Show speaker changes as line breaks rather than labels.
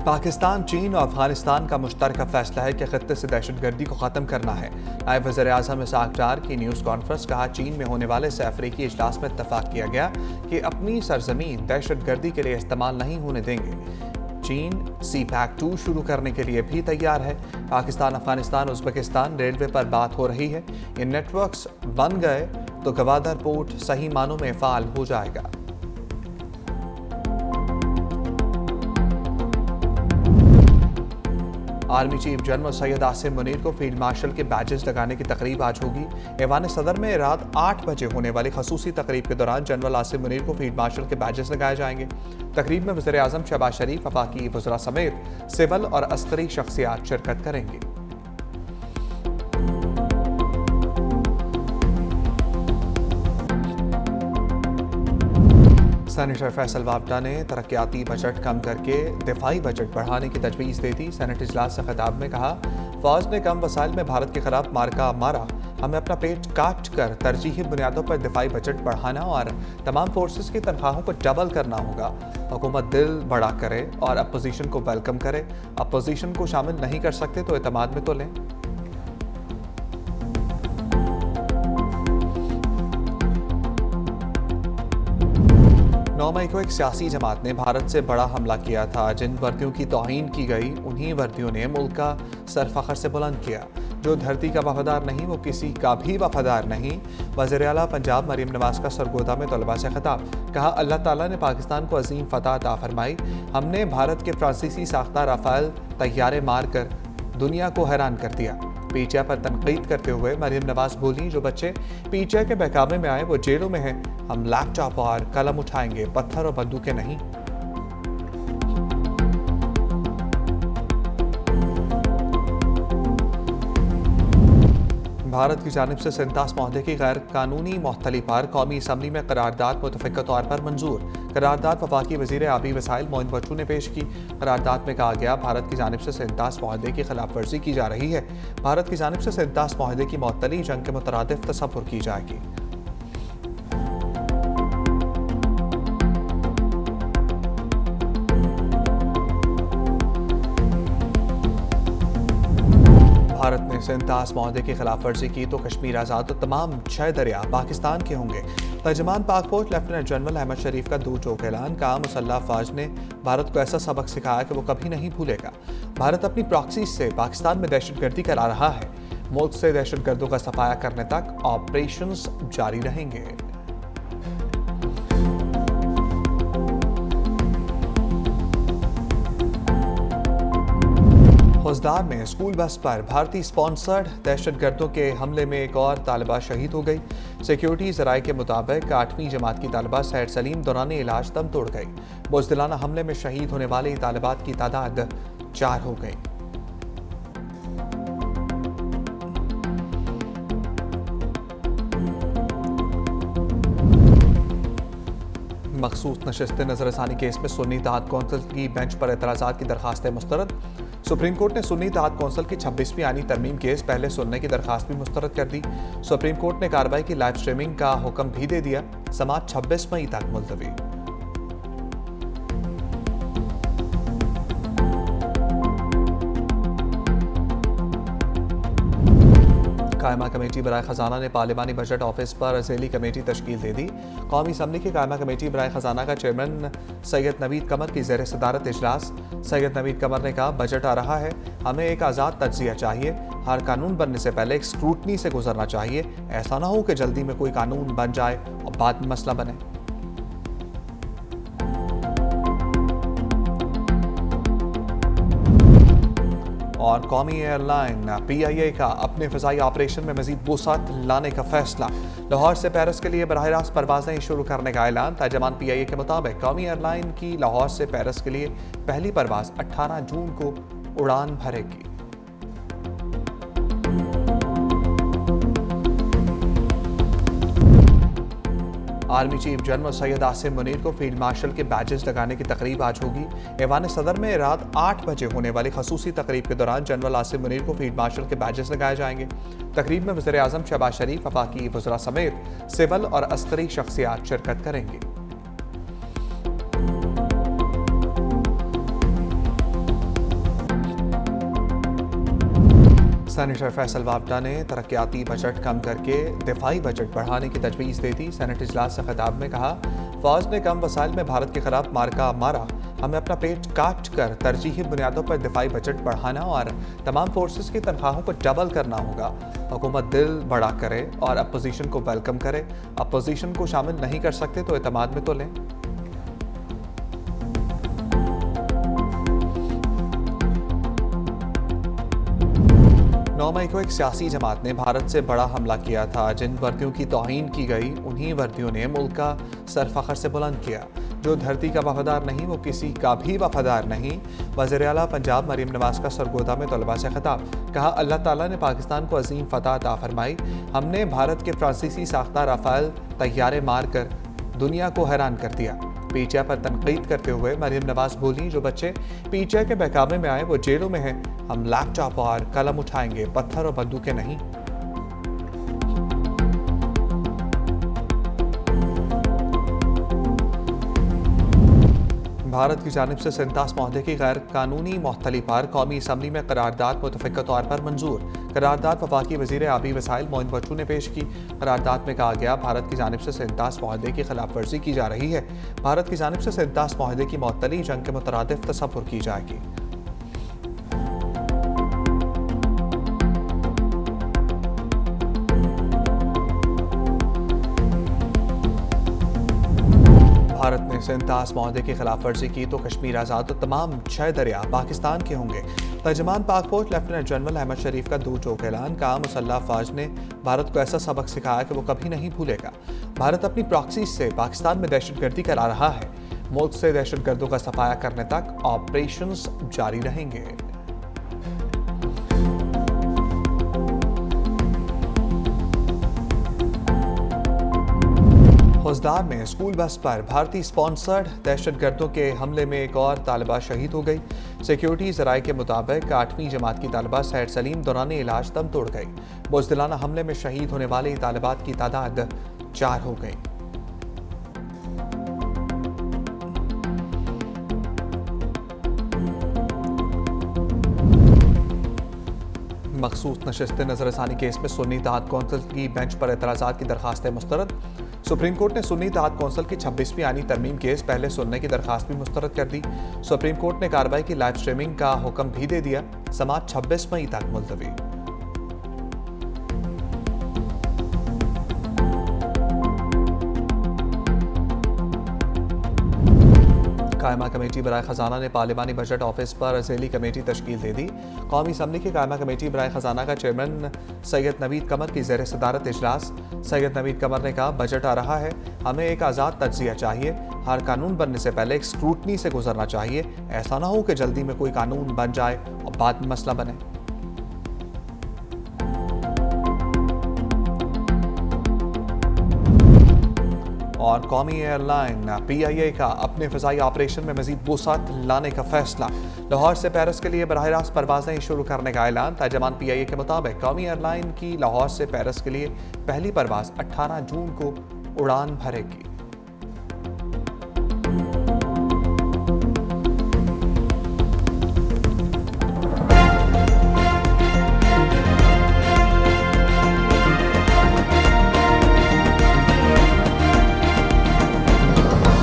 पाकिस्तान, चीन और अफगानिस्तान का मुश्तरका फैसला है कि खत्ते से दहशतगर्दी को ख़त्म करना है। नायब वज़ीर-ए-आज़म इसाक डार की न्यूज़ कॉन्फ्रेंस। कहा, चीन में होने वाले इस अफ्रीकी इजलास में इत्तफाक किया गया कि अपनी सरजमीन दहशतगर्दी के लिए इस्तेमाल नहीं होने देंगे। चीन CPAC-2 शुरू करने के लिए भी तैयार है। पाकिस्तान, अफगानिस्तान, उज़्बेकिस्तान रेलवे पर बात हो रही है। ये नेटवर्क्स बन गए तो गवादर पोर्ट सही मानों में फ़ाल हो जाएगा। Army chief general Syed Asim Munir को फील्ड मार्शल के बैजेस लगाने की तकरीब आज होगी। ऐवान सदर में रात 8 बजे होने वाली खसूसी तकरीब के दौरान जनरल आसिम मुनीर को फील्ड मार्शल के बैजेस लगाए जाएंगे। तकरीब में वज़ीर-ए-आज़म शहबाज शरीफ, वफाकी वज़रा समेत सिविल और अस्करी शख्सियात शिरकत करेंगी। सेनेटर फैसल वावडा ने तरक्याती बजट कम करके दिफाई बजट बढ़ाने की तजवीज़ दे दी। सेनेट इजलास से खिताब में कहा, फौज ने कम वसाइल में भारत के खिलाफ मार्का मारा, हमें अपना पेट काट कर तरजीही बुनियादों पर दिफाई बजट बढ़ाना और तमाम फोर्सेस की तनख्वाहों को डबल करना होगा। हुकूमत दिल बड़ा करे और अपोजिशन को वेलकम करे। अपोजिशन को शामिल नहीं कर सकते तो एतमाद में तो लें। 9 मई को एक सियासी जमात ने भारत से बड़ा हमला किया था। जिन वर्दियों की तौहीन की गई, उन्हीं वर्दियों ने मुल्क का सर फख्र से बुलंद किया। जो धरती का वफादार नहीं, वो किसी का भी वफादार नहीं। वज़ीर आला पंजाब मरीम नवाज का सरगोदा में तलबा से खिताब। कहा, अल्लाह ताला ने पाकिस्तान को अजीम फतह अता फरमाई। हमने भारत के फ्रांसीसी साख्ता राफेल तैयारे मार कर दुनिया को हैरान कर दिया। पीटीआई पर तनकीद करते हुए मरीम नवाज बोली, जो बच्चे पीटीआई के बहकावे में आए वो जेलों में हैं। हम लैपटॉप और कलम उठाएंगे, पत्थर और बंदूकें नहीं। भारत की जानिब से सिंतास माहदे की गैर कानूनी मुअत्तली पर कौमी असम्बली में करारदाद मुतफ़िक़ा तौर पर मंजूर। करारदाद वफाकी वज़ीर आबी वसाइल मोइन बच्चू ने पेश की। करारदाद में कहा गया, भारत की जानिब से सिंतास माहदे की खिलाफ वर्जी की जा रही है। भारत की जानिब से सिंतास माहदे की मुअत्तली जंग के मुतरादिफ तसव्वुर की जाएगी। भारत ने सिंतास माहदे की खिलाफ वर्जी की तो कश्मीर आज़ाद और तमाम 6 दरिया पाकिस्तान के होंगे। तर्जमान पाक फौज लेफ्टिनेंट जनरल अहमद शरीफ का दो टोक ऐलान। कहा, मुसल्लह फौज ने भारत को ऐसा सबक सिखाया कि वो कभी नहीं भूलेगा। भारत अपनी प्रॉक्सी से पाकिस्तान में दहशतगर्दी करा रहा है। मुल्क से दहशतगर्दों का सफाया करने तक ऑपरेशंस जारी रहेंगे। होजदार में स्कूल बस पर भारतीय स्पॉन्सर्ड दहशतगर्दों के हमले में एक और तालिबा शहीद हो गई। सिक्योरिटी ज़राए के मुताबिक 8वीं जमात की तालिबा सैड सलीम दौरान इलाज दम तोड़ गई। बुज़दिलाना हमले में शहीद होने वाले तालिबात की तादाद 4 हो गई। मखसूस नशिस्त नजरसानी केस में सुन्नी इत्तेहाद कौंसिल की बेंच पर एतराज़ात की दरखास्तें मुस्तरद। सुप्रीम कोर्ट ने सुन्नी इत्तेहाद कौंसिल की 26वीं आनी तरमीम केस पहले सुनने की दरखास्त भी मुस्तरद कर दी। सुप्रीम कोर्ट ने कार्रवाई की लाइव स्ट्रीमिंग का हुक्म भी दे दिया। समाअत 26 मई तक मुलतवी। कायमा कमेटी बराए खजाना ने पार्लिमानी बजट ऑफिस पर असेली कमेटी तश्कील दे दी। कौमी असम्बली की कायमा कमेटी बराए खजाना का चेयरमैन सैयद नवीद कमर की ज़ेर सदारत इजलास। सैयद नवीद कमर ने कहा, बजट आ रहा है, हमें एक आज़ाद तज्जिया चाहिए। हर कानून बनने से पहले एक स्क्रूटनी से गुजरना चाहिए। ऐसा ना हो कि जल्दी में कोई कानून बन जाए और बाद में मसला बने। और कौमी एयरलाइन PIA का अपने फ़िज़ाई ऑपरेशन में मज़ीद वुसात लाने का फैसला। लाहौर से पेरिस के लिए बराह रास्त परवाज़ें शुरू करने का ऐलान। तर्जमान PIA के मुताबिक कौमी एयरलाइन की लाहौर से पेरिस के लिए पहली परवाज़ 18 जून को उड़ान भरेगी। Army chief general Syed Asim Munir को फील्ड मार्शल के बैजेस लगाने की तकरीब आज होगी। ऐवान सदर में रात 8 बजे होने वाली खसूसी तकरीब के दौरान जनरल आसिम मुनीर को फील्ड मार्शल के बैजेस लगाए जाएंगे। तकरीब में वज़ीर-ए-आज़म शहबाज शरीफ, वफाकी वज़रा समेत सिविल और अस्करी शख्सियात शिरकत करेंगी। सेनेटर फैसल वावडा ने तरक्याती बजट कम करके दिफाई बजट बढ़ाने की तजवीज़ दे दी। सेनेट इजलास से खिताब में कहा, फौज ने कम वसाइल में भारत के खिलाफ मार्का मारा, हमें अपना पेट काट कर तरजीही बुनियादों पर दिफाई बजट बढ़ाना और तमाम फोर्सेस की तनख्वाहों को डबल करना होगा। हुकूमत दिल बड़ा करे और अपोजिशन को वेलकम करे। अपोजिशन को शामिल नहीं कर सकते तो एतमाद में तो लें। 9 मई को एक सियासी जमात ने भारत से बड़ा हमला किया था। जिन वर्दियों की तौहीन की गई, उन्हीं वर्दियों ने मुल्क का सर फखर से बुलंद किया। जो धरती का वफादार नहीं वो किसी का भी वफादार नहीं। वज़ीर आला पंजाब मरीम नवाज का सरगोदा में तलबा से खिताब, कहा, अल्लाह ताला ने पाकिस्तान को अजीम फतह अता फरमाई। हमने भारत के फ्रांसीसी साख्ता राफेल तैयारे मार कर दुनिया को हैरान कर दिया। पीटीआई पर तनकीद करते हुए मरीम नवाज बोली, जो बच्चे पीटीआई के बहकावे में आए वो जेलों में हैं। हम लैपटॉप और कलम उठाएंगे, पत्थर और बंदूकें नहीं। भारत की जानिब से सिंतास माहदे की गैर कानूनी मुअत्तली पर कौमी असम्बली में करारदाद मुतफ़िक़ा तौर पर मंजूर। करारदाद वफाकी वज़ीर आबी वसाइल मोइन बच्चू ने पेश की। करारदाद में कहा गया, भारत की जानिब से सिंतास माहदे की खिलाफ वर्जी की जा रही है। भारत की जानिब से सिंतास माहदे की मुअत्तली जंग के मुतरादिफ तसव्वुर की जाएगी। भारत ने सिंतास माहदे की खिलाफ वर्जी की तो कश्मीर आज़ाद और तमाम 6 दरिया पाकिस्तान के होंगे। तर्जमान पाक फौज लेफ्टिनेंट जनरल अहमद शरीफ का दो टोक ऐलान, कहा, मुसल्लह फौज ने भारत को ऐसा सबक सिखाया कि वो कभी नहीं भूलेगा। भारत अपनी प्रॉक्सी से पाकिस्तान में दहशतगर्दी करा रहा है। मुल्क से दहशतगर्दों का सफाया करने तक ऑपरेशंस जारी रहेंगे। होजदार में स्कूल बस पर भारतीय स्पॉन्सर्ड दहशतगर्दों के हमले में एक और तालिबा शहीद हो गई। सिक्योरिटी ज़राए के मुताबिक 8वीं जमात की तालिबा सैड सलीम दौरान इलाज दम तोड़ गई। बुज़दिलाना हमले में शहीद होने वाले तालिबात की तादाद 4 हो गई। मखसूस नशिस्त नजरसानी केस में सुन्नी इत्तेहाद कौंसिल की बेंच पर एतराज़ात की दरखास्तें मुस्तरद। सुप्रीम कोर्ट ने सुन्नी इत्तेहाद कौंसिल की 26वीं आनी तरमीम केस पहले सुनने की दरखास्त भी मुस्तरद कर दी। सुप्रीम कोर्ट ने कार्रवाई की लाइव स्ट्रीमिंग का हुक्म भी दे दिया। समाअत 26 मई तक मुलतवी। कायमा कमेटी बराए खजाना ने पार्लिमानी बजट ऑफिस पर असेली कमेटी तश्कील दे दी। कौमी असम्बली की कायमा कमेटी बराए खजाना का चेयरमैन सैयद नवीद कमर की ज़ेर सदारत इजलास। सैयद नवीद कमर ने कहा, बजट आ रहा है, हमें एक आज़ाद तज्ज़िया चाहिए। हर कानून बनने से पहले एक स्क्रूटनी से गुजरना चाहिए। ऐसा ना हो कि जल्दी में कोई कानून बन जाए और बाद में मसला बने। और कौमी एयरलाइन PIA का अपने फ़िज़ाई ऑपरेशन में मज़ीद वुसात लाने का फैसला। लाहौर से पेरिस के लिए बराह रास्त परवाज़ें शुरू करने का ऐलान। तर्जमान PIA के मुताबिक कौमी एयरलाइन की लाहौर से पेरिस के लिए पहली परवाज़ 18 जून को उड़ान भरेगी।